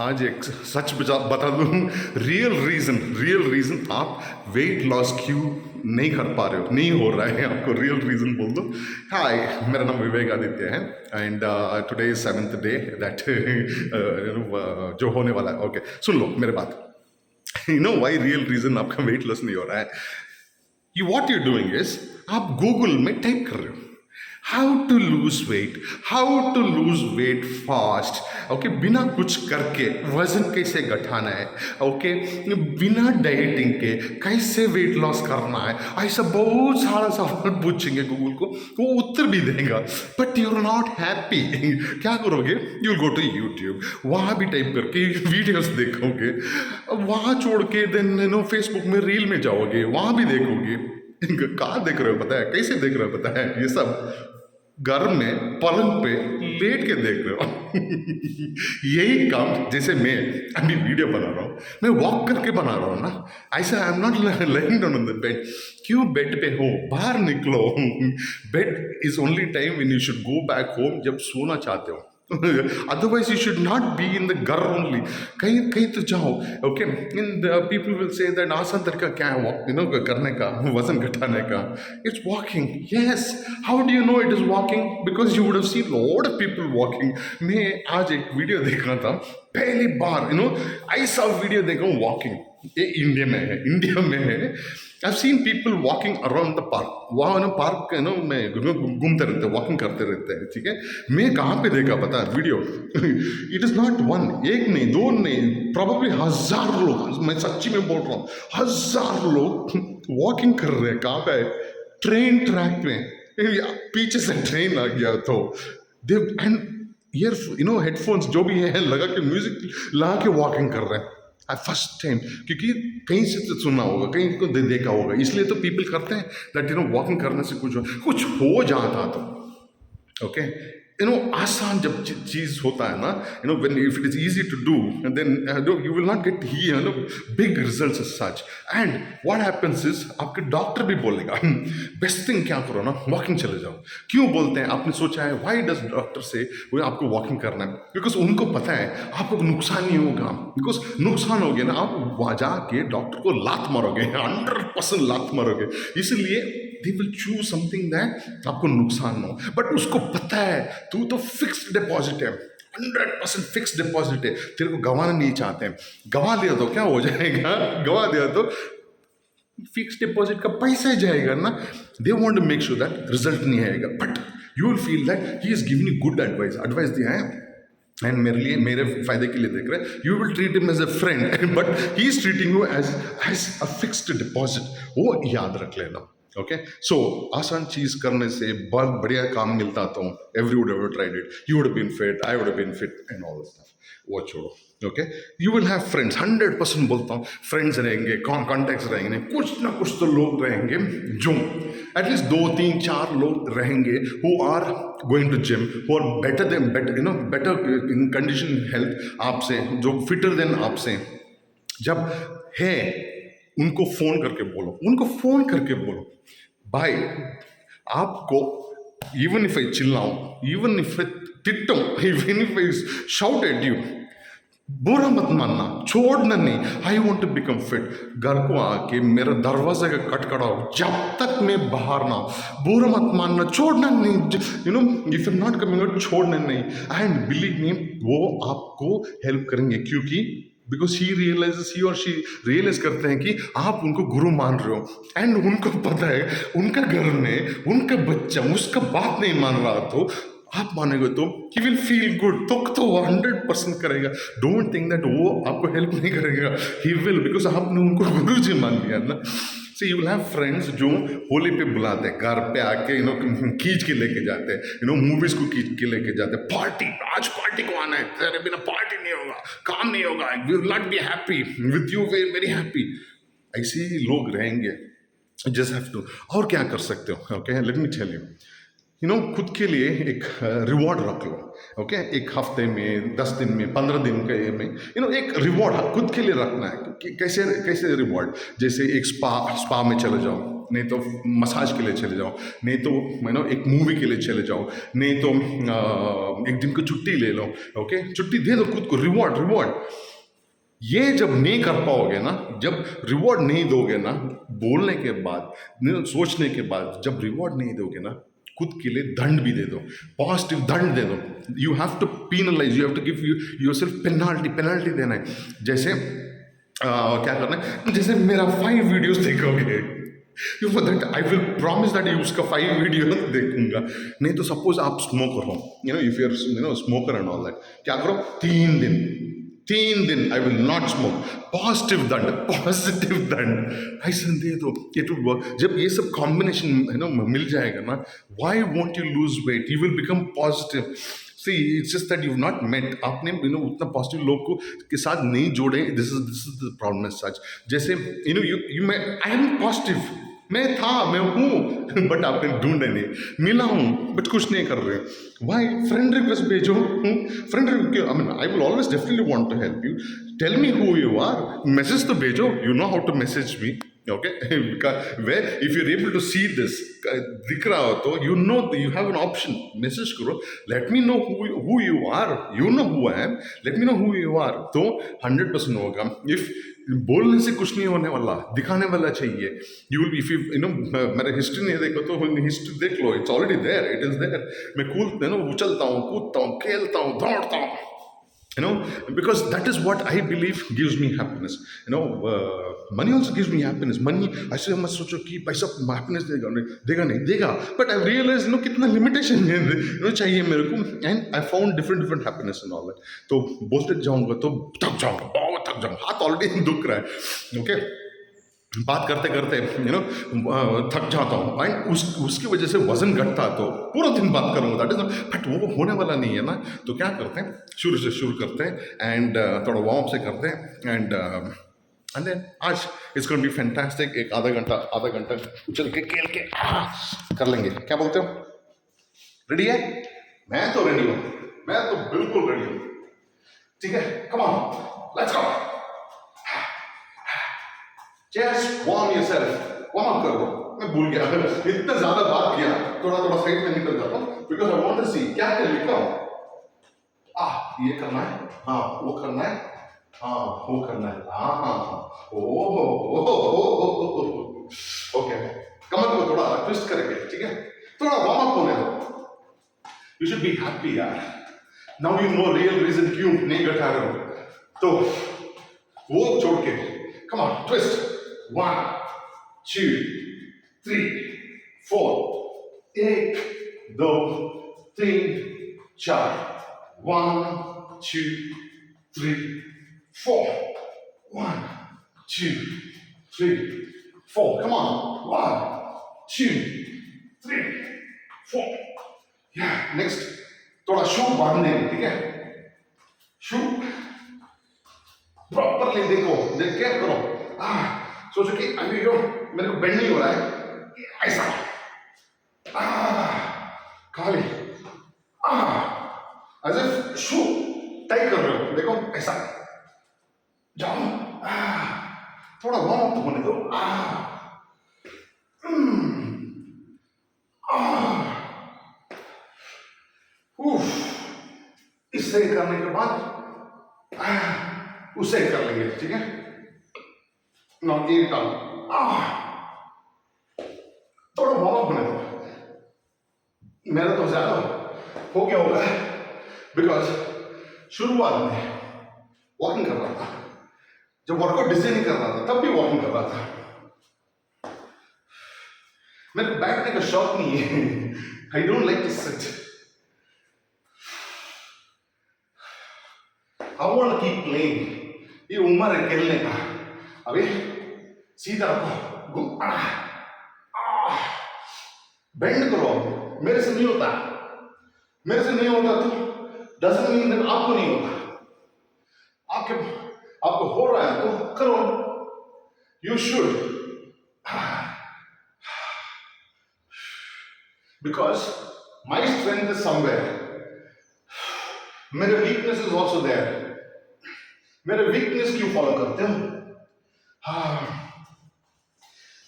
आज एक सच बता दूं, रियल रीजन आप वेट लॉस क्यों नहीं कर पा रहे हो, नहीं हो रहा है आपको, रियल रीजन बोल दो। हाय, मेरा नाम विवेक आदित्य है and today is 7th day that जो होने वाला है। ओके, सुन लो मेरे बात। You know why real reason आपका वेट लॉस नहीं हो रहा है? You what you doing is, आप गूगल में टाइप कर रहे हो how to lose weight, how to lose weight fast. Okay, बिना कुछ करके वजन कैसे घटाना है, ओके बिना डाइटिंग के कैसे वेट लॉस करना है, ऐसा बहुत सारा सवाल पूछेंगे गूगल को, वो उत्तर भी देगा। But you are not happy. क्या करोगे? यू गो टू यूट्यूब, वहाँ भी टाइप करके वीडियोस देखोगे, वहाँ छोड़ के देन फेसबुक में रील में जाओगे, वहाँ भी देखोगे। कहाँ देख रहे हो पता है, कैसे देख रहे हो पता है? ये सब घर में पलंग पे लेट के देख रहे हो। यही काम जैसे मैं अभी वीडियो बना रहा हूँ, मैं वॉक करके बना रहा हूँ ना, ऐसा I am not lying down on the bed. क्यों बेड पे हो? बाहर निकलो। Bed is only time when you should go back home, जब सोना चाहते हो। Otherwise you should not be in the घर ओनली, कहीं कहीं तो जाओ। Okay, in people will say that आसान तरीका क्या है करने का, वजन घटाने का? It's walking. Yes, how do you know it is walking? Because you would have seen lot of people walking. मैं आज एक वीडियो देख रहा था, पहली बार ऐसा वीडियो देखा हूँ वॉकिंग। ये इंडिया में है। I've seen people walking around the park. वहाँ ना पार्क में घूमते रहते हैं, वॉकिंग करते रहते हैं, ठीक है। मैं कहाँ पे देखा पता है video? It is not one, एक नहीं, दो नहीं, प्रॉब्लली 1000 लोग, मैं सच्ची में बोल रहा हूँ, 1000 लोग वॉकिंग कर रहे हैं। कहाँ पे? ट्रेन ट्रैक में। पीछे से ट्रेन आ गया तो दे एंड ईयर हेडफोन्स जो भी है लगा के, म्यूजिक लगा के वॉकिंग कर रहे हैं। फर्स्ट टाइम, क्योंकि कहीं से तो सुना होगा, कहीं को देखा होगा, इसलिए तो पीपल करते हैं दैट वॉकिंग करने से कुछ हो जाता तो। ओके, आसान जब चीज होता है ना, when if it is easy to do, then you will not get big results such. And what happens is, आपके डॉक्टर भी बोलेगा बेस्ट थिंग क्या करो ना, वॉकिंग चले जाओ। क्यों बोलते हैं? आपने सोचा है व्हाई डज डॉक्टर से वो आपको वॉकिंग करना है? बिकॉज उनको पता है आपको नुकसान नहीं होगा। बिकॉज नुकसान हो गया ना, आप वहाँ जाके डॉक्टर को लात मारोगे, 100% लात मारोगे। इसलिए they will choose something that आपको नुकसान हो। बट उसको पता है तू तो फिक्स्ड डिपॉजिट है, 100% फिक्स्ड डिपॉजिट है, तेरे को गंवाना नहीं चाहते हैं। गंवा दिया तो क्या हो जाएगा? गंवा दिया तो फिक्स्ड डिपॉजिट का पैसा ही जाएगा ना। They want to make sure that result नहीं आएगा, but you will feel that he is giving you good advice दिया है एंड मेरे फायदे के लिए देख रहे हैं। You will treat him as a friend, but he is treating you as a fixed deposit. वो याद रख लेना। ओके, सो आसान चीज करने से बहुत बढ़िया काम मिलता तो every would have tried it. You would have been fit, I would have been fit and all this stuff. वो छोड़ो। Okay, you will have friends, 100% बोलता हूँ, फ्रेंड्स रहेंगे, कॉन्टेक्ट्स रहेंगे, कुछ ना कुछ तो लोग रहेंगे जो एटलीस्ट 2 3 4 लोग रहेंगे who are going to gym, who are better in condition health आपसे, जो फिटर देन आपसे। जब है उनको फोन करके बोलो भाई, आपको इवन इफ आई चिल्लाऊं, इवन इफ आई तिट्टूं, even if I shout at you, बुरा मत मानना, छोड़ना नहीं। I want to become fit. घर को आके मेरा दरवाजे का खटखड़ाओ, जब तक मैं बाहर ना हूं, बुरा मत मानना, छोड़ना नहीं। If you not coming out, छोड़ना नहीं। एंड बिलीव मी, वो आपको हेल्प करेंगे, क्योंकि बिकॉज ही और शी रियलाइज करते हैं कि आप उनको गुरु मान रहे हो। एंड उनको पता है उनका घर में उनका बच्चा उसका बात नहीं मान रहा, तो आप मानेंगे तो ही विल फील गुड, तो 100% करेगा। डोंट थिंक दैट वो आपको हेल्प नहीं करेगा, ही विल, बिकॉज आपने उनको गुरु जी मान लिया ना। So you will have friends जो होली पे बुलाते हैं, घर पे आके खींच के लेके जाते हैं, मूवीज को खींच के लेके जाते हैं, पार्टी, आज पार्टी को आना है, तेरे बिना पार्टी नहीं होगा, काम नहीं होगा, we will not be happy with you, very happy. ऐसे ही लोग रहेंगे। Just have to. और क्या कर सकते हो? Okay, let me tell you, खुद के लिए एक रिवॉर्ड रख लो। ओके, एक हफ्ते में, 10 दिन में, 15 दिन के में एक रिवॉर्ड खुद के लिए रखना है। कैसे रिवॉर्ड? जैसे एक स्पा में चले जाओ, नहीं तो मसाज के लिए चले जाओ, नहीं तो एक मूवी के लिए चले जाओ, नहीं तो एक दिन की छुट्टी ले लो। ओके, छुट्टी दे दो खुद को, रिवॉर्ड रिवॉर्ड। ये जब नहीं कर पाओगे ना, जब रिवॉर्ड नहीं दोगे ना, बोलने के बाद, सोचने के बाद, जब रिवॉर्ड नहीं दोगे ना, खुद के लिए दंड भी दे दो, पॉजिटिव दंड दे दो। You have to penalize, you have to give yourself penalty, penalty देना है। जैसे क्या करना है, जैसे मेरा 5 वीडियोस देखोगे, that I will promise that you उसका 5 वीडियो देखूंगा। नहीं तो सपोज आप स्मोकर हो, if you are smoker and all that, क्या करो, 3 दिन I will not smoke, positive दंड, पॉजिटिव दंड ऐसा दे दो, इट विल वर्क। जब ये सब कॉम्बिनेशन मिल जाएगा ना, why won't you lose weight, you will become positive. See it's just that you not met, आपने उतना पॉजिटिव लोग को के साथ नहीं जोड़े। This is the problem as such. जैसे यू मैं आई एम पॉजिटिव, मैं हूँ बट आपने ढूंढे नहीं, मिला हूँ बट कुछ नहीं कर रहे। वाई? फ्रेंड रिक्वेस्ट भेजो, friend request, I mean I will always definitely want to help you, tell me who you are, message तो भेजो, you know how to message me. Okay, where if you're able to see this दिख रहा हो तो you have an option, message करो, let me know who you are, you know who I am, let me know who you are, तो 100% होगा। if बोलने से कुछ नहीं होने वाला, दिखाने वाला चाहिए। यू विल, इफ यू मेरा हिस्ट्री नहीं देखो तो हिस्ट्री देख लो, it's already there, it is there. मैं उछलता हूँ, कूदता हूँ, खेलता हूँ, दौड़ता हूँ, because that is what I believe gives me happiness. Money also gives me happiness. Money, ऐसे मत सोचो कि पैसा happiness देगा नहीं देगा, but I realize कितना limitation चाहिए मेरे को, and I found different happiness and all that. तो बोलते जाऊंगा तो थक जाऊंगा, बहुत थक जाऊंगा, हाथ ऑलरेडी दुख रहा है। ओके, बात करते करते थक जाता हूँ, एंड उसकी वजह से वजन घटता, तो पूरा दिन बात करूँगा, दैट इज, बट वो होने वाला नहीं है ना। तो क्या करते हैं, शुरू से शुरू करते हैं, एंड थोड़ा वार्म अप से करते हैं, एंड देन आज it's going to be fantastic. एक आधा घंटा उछल के खेल के कर लेंगे, क्या बोलते हो? रेडी है? मैं तो रेडी हूँ, मैं तो बिल्कुल रेडी हूँ। ठीक है, come on, let's go. Just warm yourself, warm up करो। मैं भूल गया, इतना ज्यादा बात किया, थोड़ा साइड में निकल जाता हूँ, because I want to see क्या लिखा हो। ये करना है, हाँ वो करना है, हाँ वो करना है, हाँ ओके। कमर को थोड़ा ट्विस्ट करेंगे, ठीक है, थोड़ा वार्म अप होने दो। यू शुड बी हैप्पी यार, now you know real reason क्यों नहीं घटा रहे हो, तो वो छोड़ के come on, twist. 1 2 3 4 1 2 3 4 1 2 3 4 1 2 3 4 come on 1 2 3 4 yeah next थोड़ा शू बांध देंगे, ठीक है, शू प्रॉपरली देखो, देख के करो। सोचो कि अभी यो मेरे को बेंड नहीं हो रहा है, ऐसा खाली ऐसे शू टाइट कर रहे हो, देखो ऐसा जाओ, थोड़ा वार्म अप होने दो। इससे करने के बाद उसे कर लेंगे, ठीक है, नॉट एक टाउन, थोड़ा वार्म अप होने दो। मेरा तो ज्यादा हो गया होगा, बिकॉज शुरुआत में वॉकिंग कर रहा था, जब वर्कआउट डिजाइन कर रहा था तब भी वॉकिंग कर रहा था। मेरे बैठने का शौक नहीं है, I don't like to sit, I want to keep playing. ये उम्र है खेलने का, अभी सीधा रखो, बेंड करो। मेरे से नहीं होता, मेरे से नहीं होता तो डजंट मीन दैट आपको नहीं होता। आपको हो रहा है तो करो, you should, because my strength is somewhere, मेरे वीकनेस इज ऑल्सो देयर। मेरे वीकनेस क्यों फॉलो करते हो?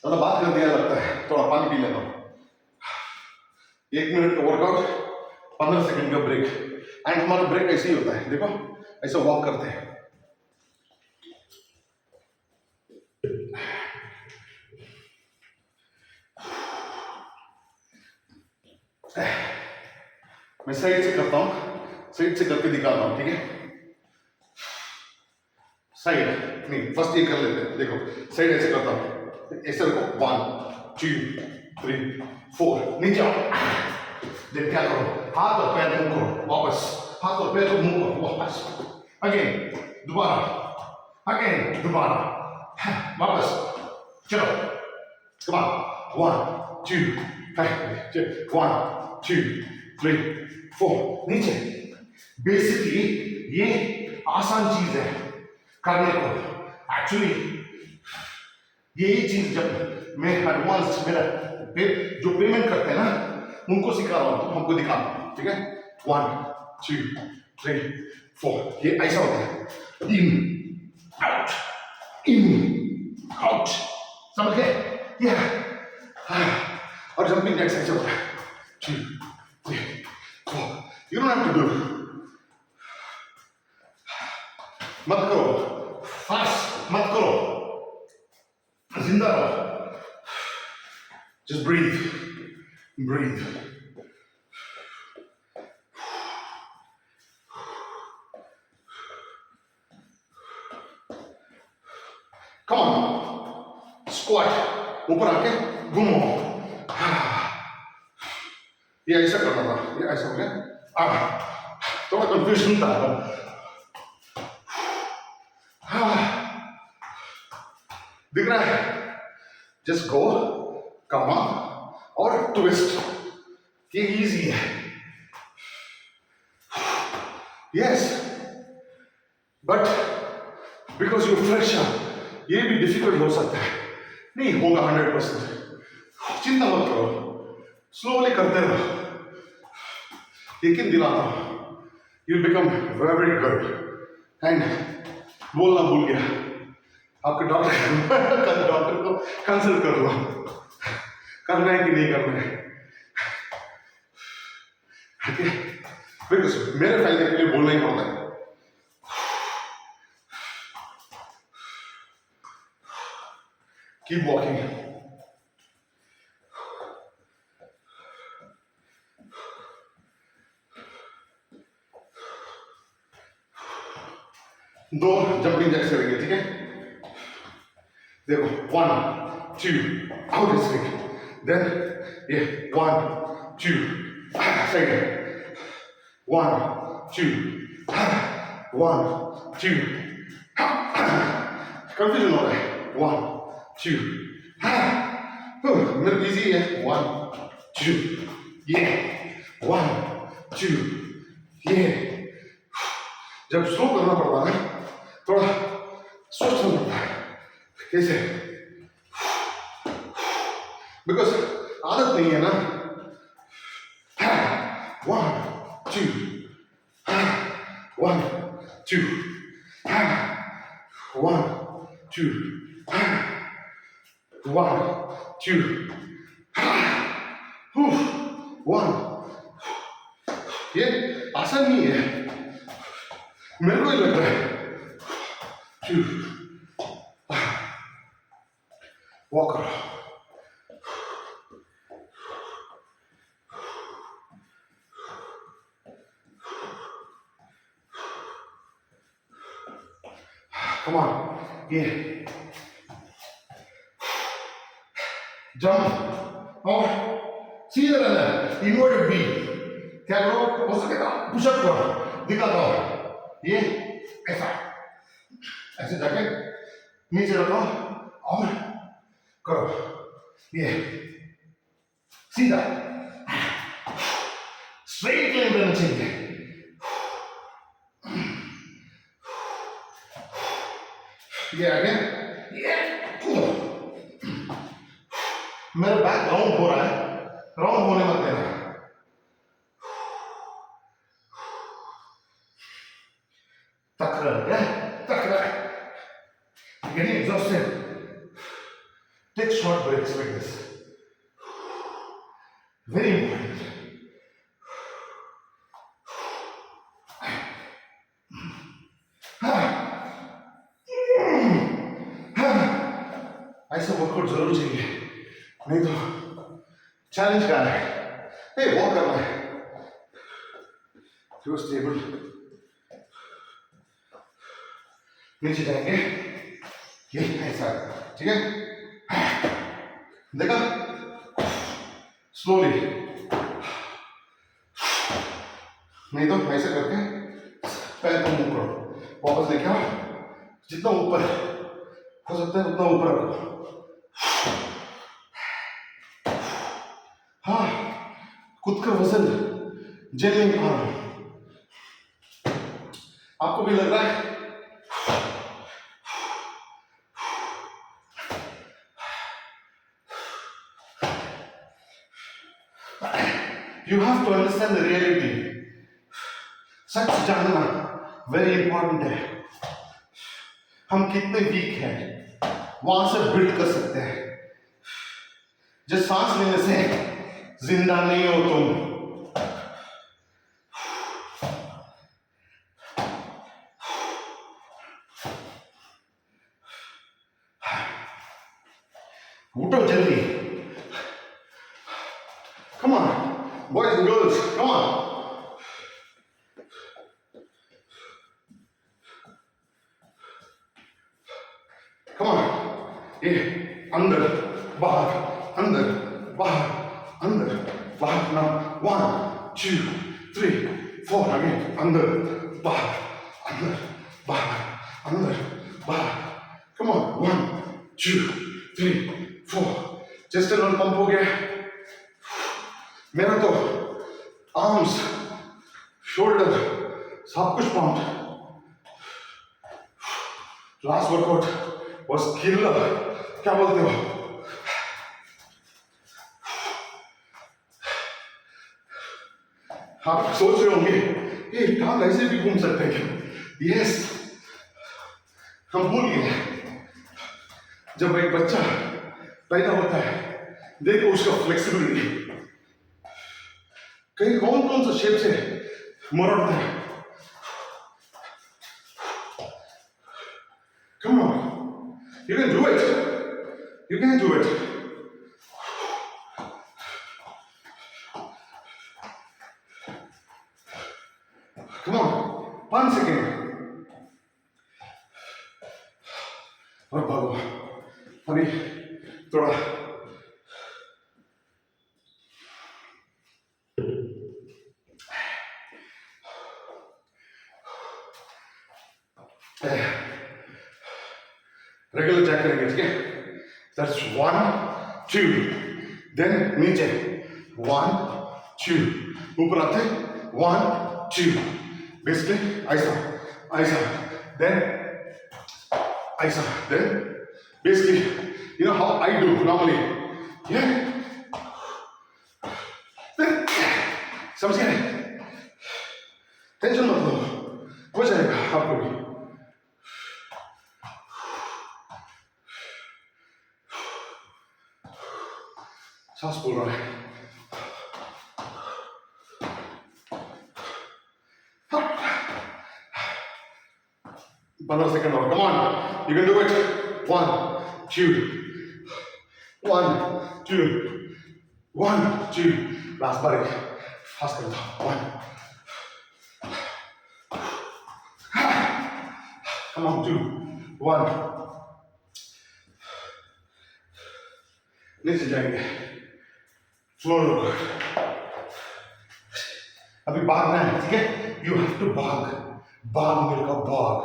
ज़्यादा बात कर दिया लगता है, थोड़ा पानी पी लेता हूँ। 1 मिनट का वर्कआउट, 15 सेकंड का ब्रेक। एंड हमारा ब्रेक ऐसे ही होता है, देखो ऐसे वॉक करते हैं। मैं साइड से करता हूँ, साइड से करके दिखाता हूँ, ठीक है? साइड नहीं, फर्स्ट ये कर लेते हैं, देखो साइड ऐसे करता हूँ, ऐसे रखो, 1 2 3 4, नीचे आओ। देख क्या करो, हाथ और पैर मूव करो, वापस हाथ और पैर को मूव करो, वापस अगेन, दोबारा अगेन, दोबारा वापस, चलो कम ऑन, 1 2 1 2 3 4, नीचे। बेसिकली ये आसान चीज है करने को। एक्चुअली यही चीज जब मैं एडवांस मेरा जो पेमेंट करते हैं ना उनको सिखा रहा हूं, तो हमको दिखाता हूं, ठीक है? 1 2 3 4, ये ऐसा होता है, इन आउट, समझ गए? ये और जंपिंग जैक्स ऐसे होता है, 2 3 4। You don't have to do, मत करो फास्ट, मत करो, जिंदा रहो, just breathe breathe. Come on, squat, ऊपर आके घूमो। ये ऐसा करना था, ये ऐसा हो गया, थोड़ा कंफ्यूजन था। दिख रहा है? जस्ट गो, कम ऑन और ट्विस्ट, ये इजी है। Yes, but because you fresher ये भी डिफिकल्ट हो सकता है, नहीं होगा 100%। चिंता मत करो, स्लोली करते रहो, यकीन दिलाता हूं you become very good. And बोलना भूल गया, आपके डॉक्टर को कंसल्ट कर लो, करना है कि नहीं करना है, बिकॉज मेरे फायदे के लिए बोलना ही पड़ता है। Keep walking. दो जंपिंग जैक्स करेंगे, ठीक है? देखो 1 2 आउट स्ट्रेट, देन ये 1 2 साइड, 1 2 1 2, कंफ्यूजन हो रहा है, 1 2, मेरे इजी है, 1 2, ये 1 2, ये। जब स्लो करना पड़ता है थोड़ा सोचना पड़ता है कैसे, बिकॉज आदत नहीं है ना। 1 2 1 2 1 2 1 2 1। ये आसान नहीं है, मेरे को ही लग रहा है। 2 वॉक करो, कम ऑन, ये जंप और सीधा रहना है, इनवर्टेड वी। क्या करो, हो सकेगा पुशअप करो, दिखाता हूं, ये ऐसा ऐसे जाके नीचे रखो और करो, ये सीधा स्ट्रेट लाइन रहना चाहिए। ये आगे, ये मेरा बैक राउंड हो रहा है, राउंड होने मत देना। तक रहा है, getting exhausted, take short short breaks like this. Very important. ऐसा वर्कआउट जरूर चाहिए, नहीं तो चैलेंज का है. हे वॉक करना है. जो स्टेबल नीचे जाएंगे, ये ऐसा, ठीक है. देखा, स्लोली, नहीं तो ऐसे करके पैर को मूव करो, वापस लेके आओ, जितना ऊपर हो सकता है उतना ऊपर रखो. हाँ, खुद का वजन झेल नहीं पा रहा. आपको भी लग रहा है? You have to understand the reality. सच जानना very important है. हम कितने वीक हैं, वहां से बिल्ड कर सकते हैं. जो सांस लेने से जिंदा नहीं हो तुम. उठो जल्दी. Come on, boys and girls, come on. Come on. ये अंदर बाहर, अंदर बाहर, अंदर बाहर. Now 1 2 3 4 again. अंदर बाहर, अंदर बाहर, अंदर बाहर. Come on. 1 2 3 4. Chest and pump हो गया. मेरा तो आर्म्स, शोल्डर सब कुछ pump. Last workout was killer. क्या बोलते हो? आप सोच रहे होंगे ये टांग ऐसे भी घूम सकते हैं क्या? यस, हम भूल गए. जब एक बच्चा पैदा होता है, देखो उसका फ्लेक्सिबिलिटी, कहीं कौन कौन सा शेप से मरोड़ता है. Come on, you can do it. You can do it. Come on, 1 second. और भागो. अभी थोड़ा रेगुलर चेक करेंगे, ठीक है. That's 1 2. Then नीचे 1 2. ऊपर आते 1 2. Basically ऐसा ऐसा. Then ऐसा. Then basically you know how I do normally. Yeah. Then समझ गए? टेंशन मत लो, हो जाएगा आपको भी. सांस फूल रहा है. Another second more. Come on, you can do it. 1 2 1 2 1 2. Last body. Fast कर दो. 1. Come on, 2 1. नीचे जाएंगे. फ्लोर. अभी भागना है, ठीक है? You have to भाग. भाग मिलकर भाग.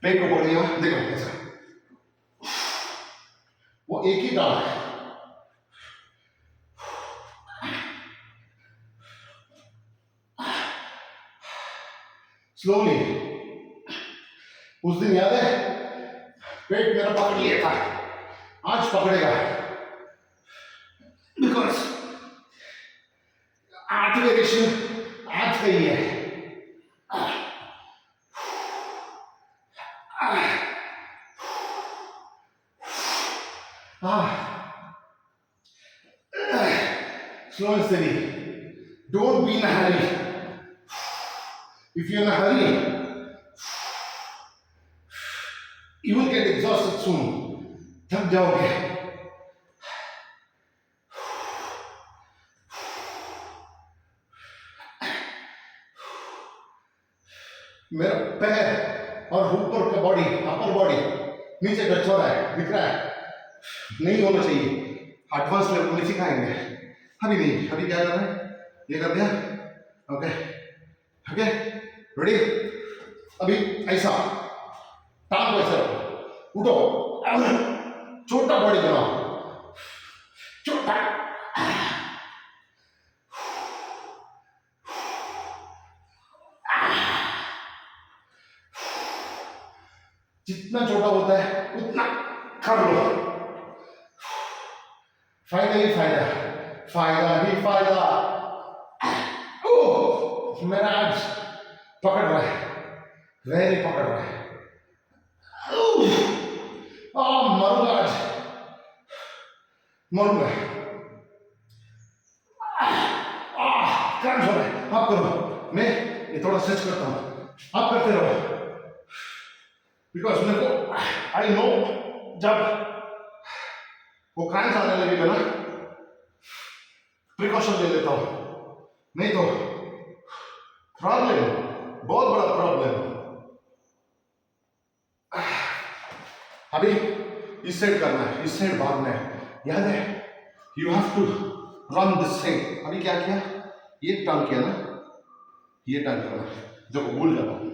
पेट को पकड़िएगा, देखो ऐसा. वो एक ही डाल है. स्लोली. उस दिन याद है पेट मेरा पकड़ लिया था, आज पकड़ेगा. बिकॉज 8 वेरिएशन आज का ही है. Slow and steady. Don't be in a hurry. If you're in a hurry, you will get exhausted soon. थक जाओगे. मेरा पैर और ऊपर का बॉडी, अपर बॉडी नीचे टच हो रहा है, दिख रहा है. नहीं होना चाहिए. एडवांस लेवल में सिखाएंगे. अभी नहीं. अभी क्या करना है? ये कर दिया. Okay okay ready. अभी ऐसा टांग को ऐसा रखो. उठो. छोटा बॉडी बनाओ. छोटा. जितना छोटा होता है उतना कर लो. फायदा ही फायदा. फायदा ही फायदा. ओह मेरा आज पकड़ रहा है. वेरी पकड़ रहा है. मरूंगा आज. मरूंगा. क्रैम्स हो रहा है. आप करो. मैं ये थोड़ा स्ट्रेच करता हूँ. आप करते रहो. बिकॉज मेरे को आई नो जब वो क्रैम्स आने लगेगा ना, प्रिकॉशन ले लेता हूँ. नहीं तो प्रॉब्लम, बहुत बड़ा प्रॉब्लम. अभी इस साइड करना है, इस साइड भागना है. याद है? You have to run this side. अभी क्या किया? ये टर्न किया ना, ये टर्न करना. जब भूल जाता हूँ.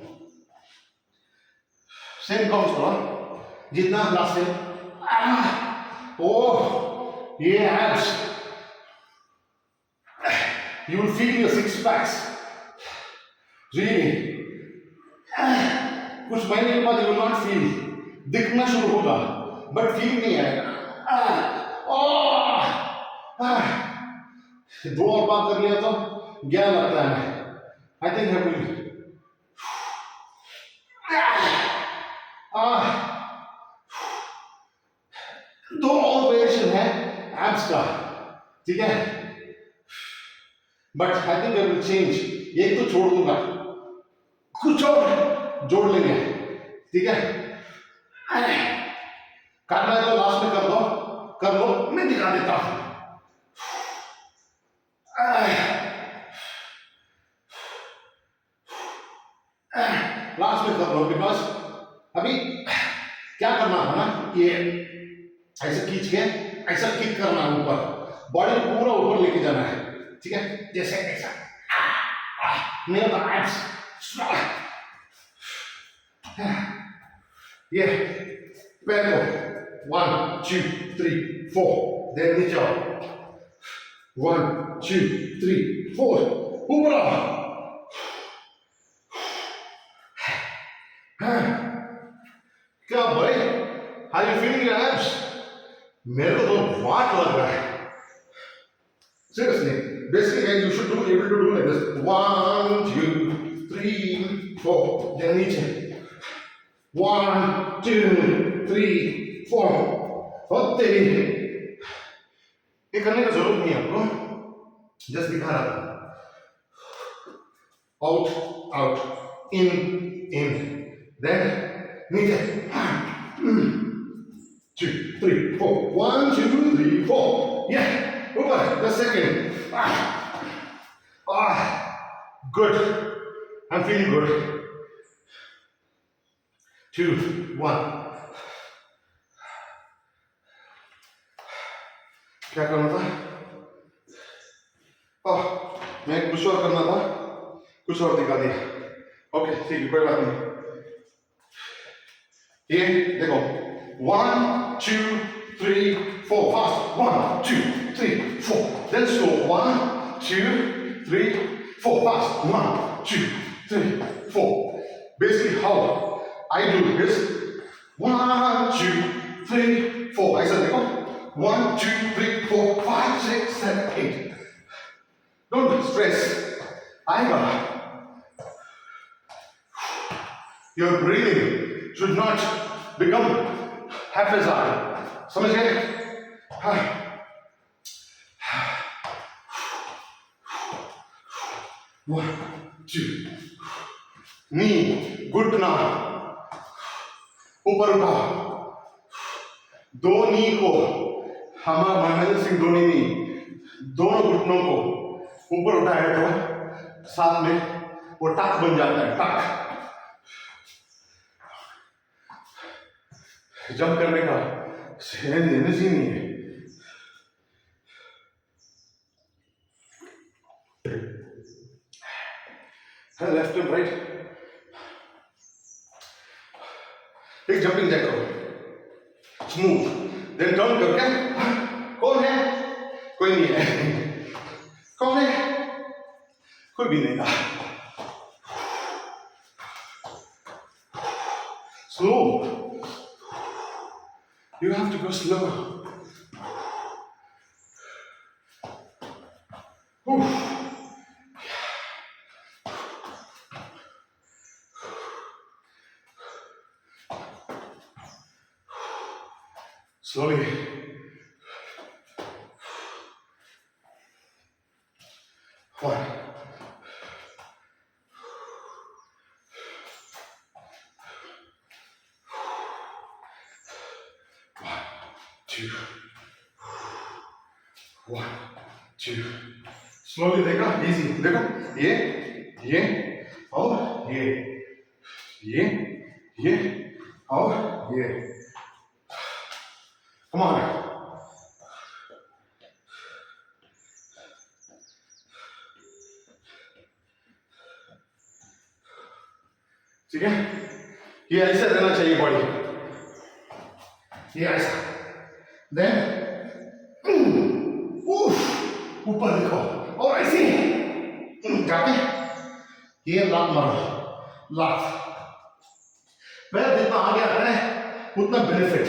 सेम काउंट करो. जितना लास्ट में. ओह ये abs. You will feel your six packs. Really. कुछ महीने के बाद you will not feel. दिखना शुरू होगा, but feel नहीं आएगा. दो और बार कर लिया तो क्या लगता है? I think I will. दो और वेरिएशन है एब्स का. ठीक है? But I think I will change. एक तो छोड़ दूंगा, कुछ और जोड़ लेंगे. ठीक है? करना है तो लास्ट में कर दो. कर लो. मैं दिखा देता हूं. लास्ट में कर लो. बिकॉज अभी क्या करना है ना, ये ऐसा खींच के ऐसा किक करना है ऊपर. बॉडी पूरा ऊपर लेके जाना है. ठीक है? जैसे ऐसा. मेरा तो एब्स. ये पैर को 1 2 3 4 देर नीचे आओ. 1 2 3 4 ऊपर आओ. क्या भाई? How you feeling your abs? मेरे को तो वाट लग रहा है. Seriously, basically you should be able to do like this. 1 2 3 4 then नीचे. 1 2 3 4. और तेरी ये करने का जरूरत नहीं है आपको. जस्ट दिखा रहा था. Out out in in then नीचे. 2 3 4 1 2 3 4. Yeah. ऊपर. The second. Good. I'm feeling good. 2 1. क्या करना था? मैं कुछ और करना था. कुछ और दिखा दिया. ओके ठीक है, कोई बात नहीं. ये देखो. 1 2 3 4. Fast. 1 2 3 4. Then slow. 1 2 3 4. Fast. 1 2 3 4. Basically how I do this. 1 2 3 4. ऐसा देखो. 1 2 3 4 5 6 7 8. Don't stress. आएगा. Your breathing should not become haphazard. समझ गए? 1, 2. नी घुटना ऊपर उठा, दो नी को हमारा महेंद्र सिंह धोनी नी दोनों घुटनों को ऊपर उठाया तो साथ में वो टक बन जाता है, टक। जंप करने का एनर्जी नहीं है। लेफ्ट एंड राइट, एक जंपिंग जैक करो स्मूथ, देन टर्न करके। कौन है? कोई नहीं है। कौन है? कोई भी नहीं था। Slow, you have to go slow. Slowly. 1. 2. 1, 2. Slowly देखा, easy देखो, ये और ये और ये। Come on. ठीक है, ये ऐसा रहना चाहिए बॉडी, ये ऐसा। देन ऊपर देखो और ऐसे जाके ये लात मारो, लात। पैर जितना आगे आता है उतना benefit.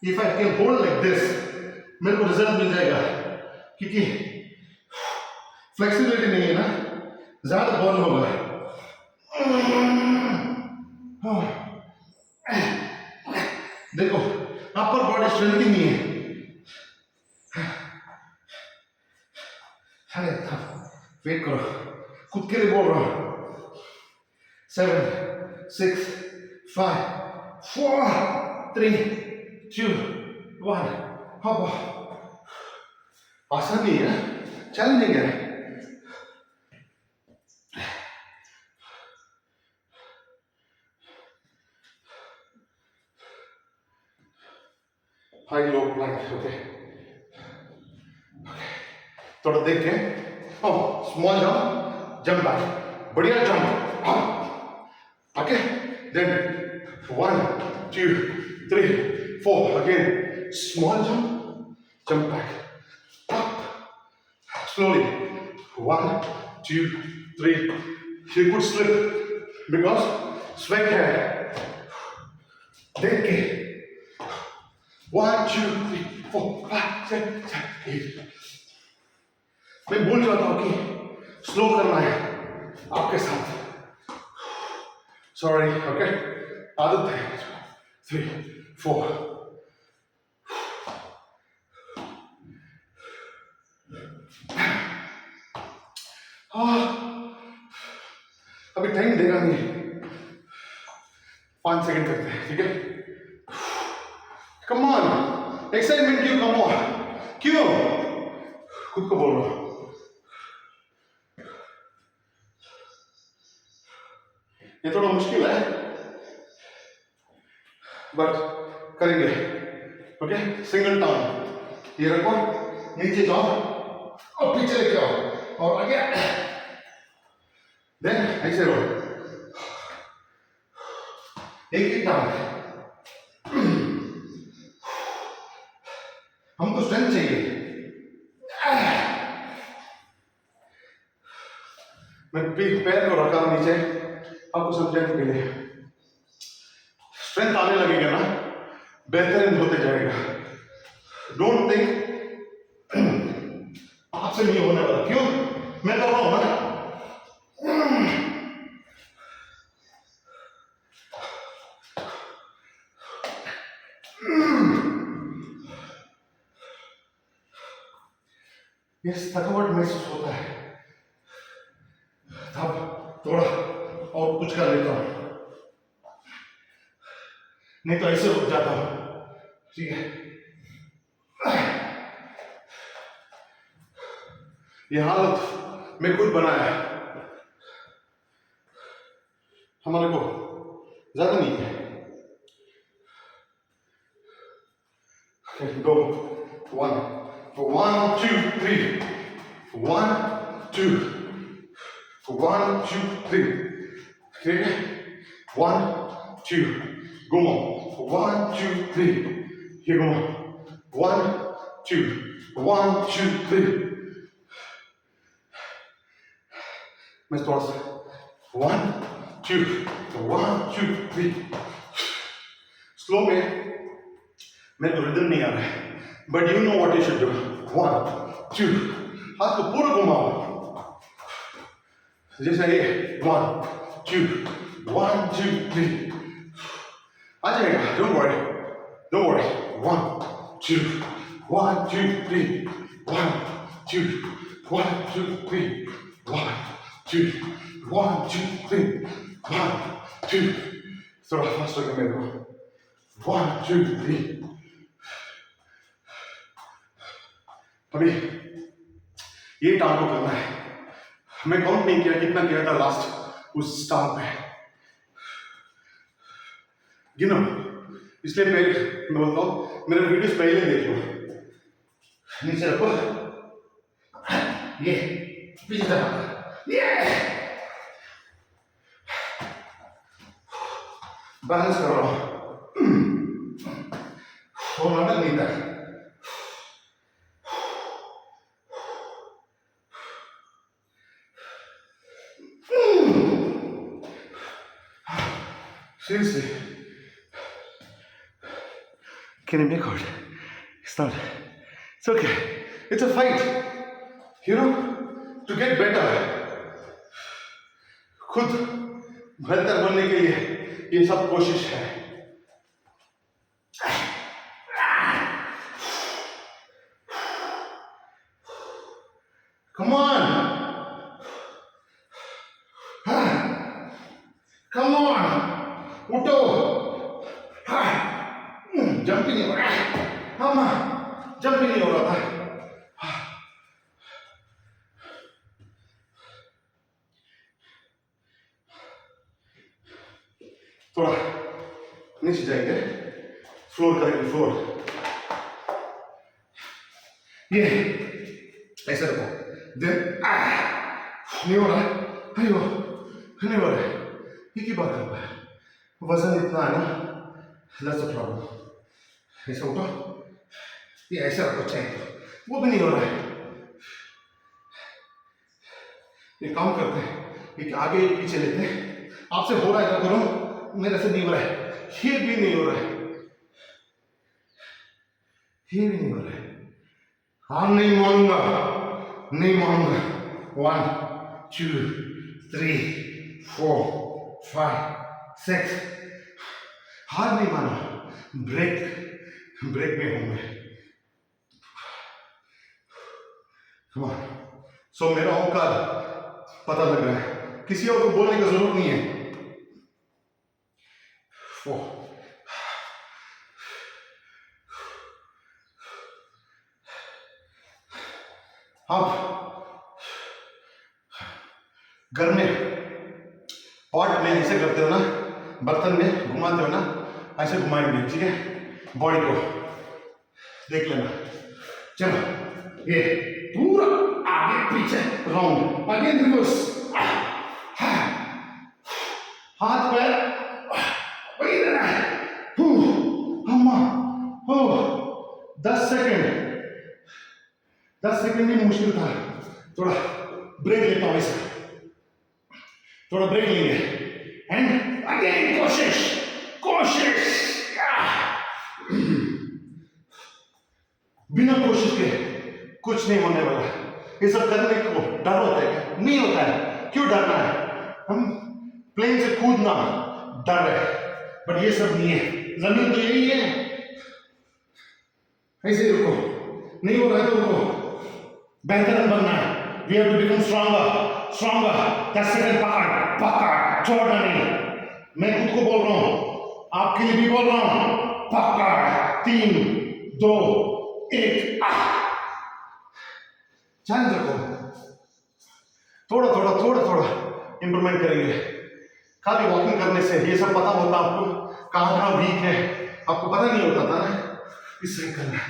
If I can hold like this, मेरे को रिजल्ट मिल जाएगा, क्योंकि फ्लेक्सिबिलिटी नहीं है ना, ज्यादा बर्न होगा। देखो अपर बॉडी स्ट्रेंथ ही नहीं है। अरे वेट करो, खुद के लिए बोल रहा हूं। 7, 6, 5, 4, 3, 2, 1। आसान नहीं है, चैलेंजिंग है। High low plank, okay. थोड़ा देख के, स्मॉल जंप, जंप बैक, बढ़िया jump, okay. Then 1, 2, 3, 4, again small jump, jump back, slowly 1, 2, 3. You could slip because sweat है, देख के 1, 2, 3, 4, 5, 6, 7, 8। मैं भूल जाता हूँ कि स्लो करना है आपके साथ, सॉरी, ओके। आदत है। 3, 4। अभी टाइम देगा नहीं, 5 सेकंड करते हैं, ठीक है। कम ऑन, एक्साइटमेंट क्यों कम हुआ? क्यों? खुद को बोल रहा हूं। ये थोड़ा मुश्किल है, बट करेंगे, ओके। सिंगल टर्न, ये रखो, नीचे जाओ और पीछे लेके आओ और आगे, देन ऐसे रहो, एक ही टर्न। हमको स्ट्रेंथ चाहिए। मैं पैर को रखा नीचे आपको समझाने के लिए। स्ट्रेंथ आने लगेगा ना, बेहतरीन होते जाएगा। डोंट थिंक आप आपसे नहीं होने वाला। क्यों? मैं कर रहा हूं ना। ये थकावट महसूस होता है तब थोड़ा और कुछ कर लेता हूं, नहीं तो ऐसे रुक जाता हूं। ठीक है, ये हालत मैं खुद बनाया है, हमारे को ज्यादा नहीं है। Go. 1, 2, 3. 1, 2. 1, 2, 3. Okay. 1, 2. Go on. 1, 2, 3. Here go on. 1, 2. 1, 2, 3. मैं थोड़ा सा 1, 2. 1, 2, 3. स्लो में मेरे को रिदम नहीं आ रहा है, but you know what you should do. 1, 2, हाथ को पूरा घुमाओ जैसे ये 1, 2, 1, 2, 3 आ जाएगा। Don't worry, don't worry. 1, 2, 1, 2, 3 1, 2, 1, 2, 3 1, 2, 1, 2, 3 1, 2 थोड़ा फास्ट होगा मेरे को। 1, 2, 3 अभी ये टांग को करना है। मैं काउंट नहीं किया कितना किया था लास्ट उस टांग पे, गिनो। इसलिए पहले मैं बोलता हूँ मेरे वीडियोस पहले देख लो। नीचे रखो, ये पीछे जाना, ये बैलेंस कर रहा हूँ और नाटक नहीं था। Seriously, can you make out? It's not. It's okay. It's a fight. You know, to get better. खुद बेहतर बनने के लिए ये सब कोशिश है। Come on. Come on. उठो। जंप ही नहीं हो रहा है। हाँ, जंप ही नहीं हो रहा था। थोड़ा नीचे जाएंगे, फ्लोर करेंगे, फ्लोर। ये ऐसे रखो, देन नहीं हो रहा है, नहीं हो रहा है। ये की बात कर रहा है, वजन इतना है ना, that's the problem। ऐसे उठो, ये ऐसे रखो चाहिए, वो भी नहीं हो रहा है। ये काम करते हैं, एक आगे एक पीछे लेते हैं। आपसे हो रहा है तो करो, मेरे से नहीं हो रहा है। ये भी नहीं हो रहा है, ये भी नहीं हो रहा है। हाँ, नहीं मानूंगा, नहीं मानूंगा। 1, 2, 3, 4, 5, 6 हार नहीं माना। ब्रेक में हूं मैं। सो मेरा औकात पता लग रहा है, किसी और को बोलने की जरूरत नहीं है। 4 आप घर में पॉट में ऐसे करते हो ना, बर्तन में घुमाते हो ना, ऐसे घुमाएंगे। ठीक है, बॉडी को देख लेना। चलो, ये पूरा आगे पीछे राउंड, अगेन रिवर्स। हाथ पैर वही रहना है। अम्मा, 10 सेकेंड। 10 सेकेंड भी मुश्किल था। थोड़ा ब्रेक लेता हूं, ऐसा थोड़ा ब्रेक लेंगे एंड अगेन कोशिश। बिना कोशिश के कुछ नहीं होने वाला। ये सब करने को डर होता है क्या? नहीं होता है। क्यों डरना है? हम प्लेन से कूदना डर है, बट ये सब नहीं है। जमीन तो यही है। ऐसे ही रुको, नहीं हो रहा है तो रुको। बेहतर बनना है। We have to become stronger stronger. 10 second पकड़ पकड़, छोड़ना नहीं। मैं खुद को बोल रहा हूं, आपके लिए भी बोल रहा हूं। पकड़, 3 2 1 चैलेंज रखो। थोड़ा थोड़ा थोड़ा थोड़ा इंप्रूवमेंट करेंगे। खाली वॉकिंग करने से ये सब पता होता आपको, कहाँ कहाँ वीक है आपको पता नहीं होता था ना। इससे करना है।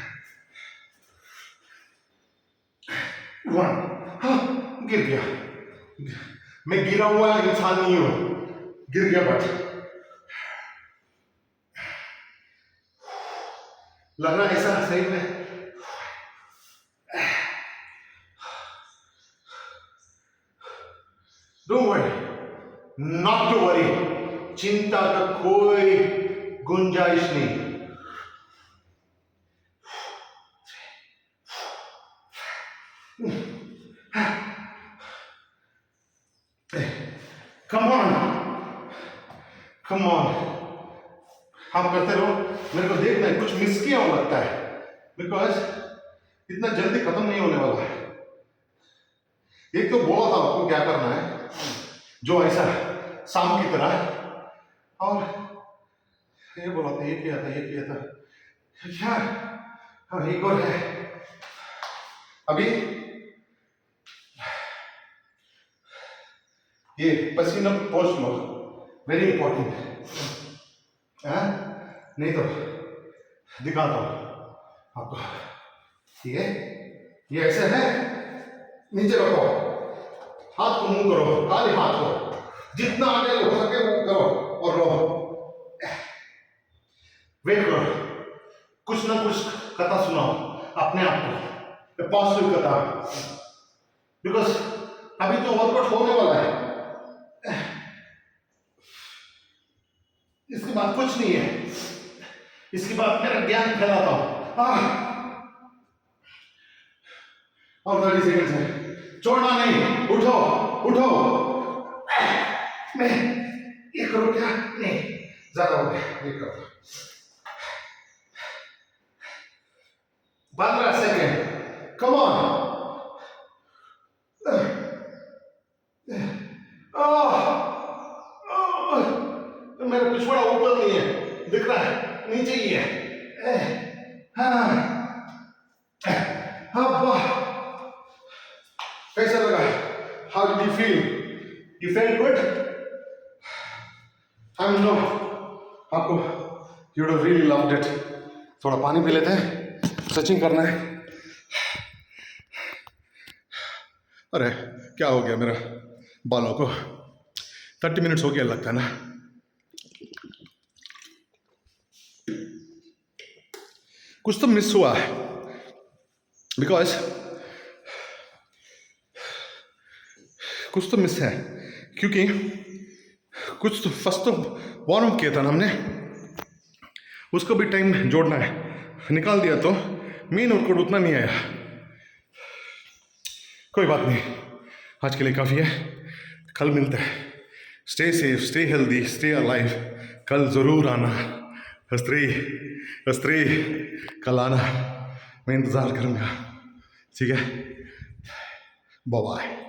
1 हाँ, गिर गया। मैं गिरा हुआ इंसान नहीं हूं, गिर गया बट लग रहा है ऐसा सही में। Don't worry, not to worry. चिंता का कोई गुंजाइश नहीं। कम ऑन कम ऑन, आप करते रहो। मेरे को देखना है कुछ मिस किया हो लगता है, बिकॉज इतना जल्दी खत्म नहीं होने वाला है। एक तो बोला था आपको क्या करना है, जो ऐसा शाम की तरह, और ये बोला था, ये किया था क्या? हाँ, एक और है। अभी ये पसीना पोंछ लो, वेरी इंपॉर्टेंट है। नहीं तो दिखाता हूं आपको। ये ऐसे है, नीचे रखो, हाथ को मुंह करो, खाली हाथ को जितना आगे हो सके वो करो और रहो। वेट करो, कुछ ना कुछ कथा सुनाओ अपने आप को, पॉजिटिव कथा, बिकॉज अभी तो वर्कआउट होने वाला है। इसके बाद कुछ नहीं है, इसके बाद मेरा ज्ञान फैलाता हूं। और 30 सेकंड है, छोड़ना नहीं, उठो उठो। मैं ये करो क्या? नहीं, ज्यादा हो गया, ये करो। 15 सेकंड, कम ऑन। मेरा पिछवाड़ा ऊपर नहीं है, दिख रहा है, नीचे ही है। कैसा लगा? How did you feel? You felt good? I know आपको you would really loved it. थोड़ा पानी पी लेते हैं, स्ट्रेचिंग करना है। अरे क्या हो गया मेरा बालों को? 30 मिनट्स हो गया लगता है ना। कुछ तो मिस हुआ है, बिकॉज कुछ तो मिस है, क्योंकि कुछ तो फर्स्ट तो वार्म अप किया था ना हमने, उसको भी टाइम जोड़ना है। निकाल दिया तो मेन वर्कआउट उतना नहीं आया। कोई बात नहीं, आज के लिए काफ़ी है, कल मिलते हैं। Stay safe, stay healthy, stay alive. कल ज़रूर आना, अस्त्री कल आना, मैं इंतज़ार करूँगा, ठीक है? Bye bye.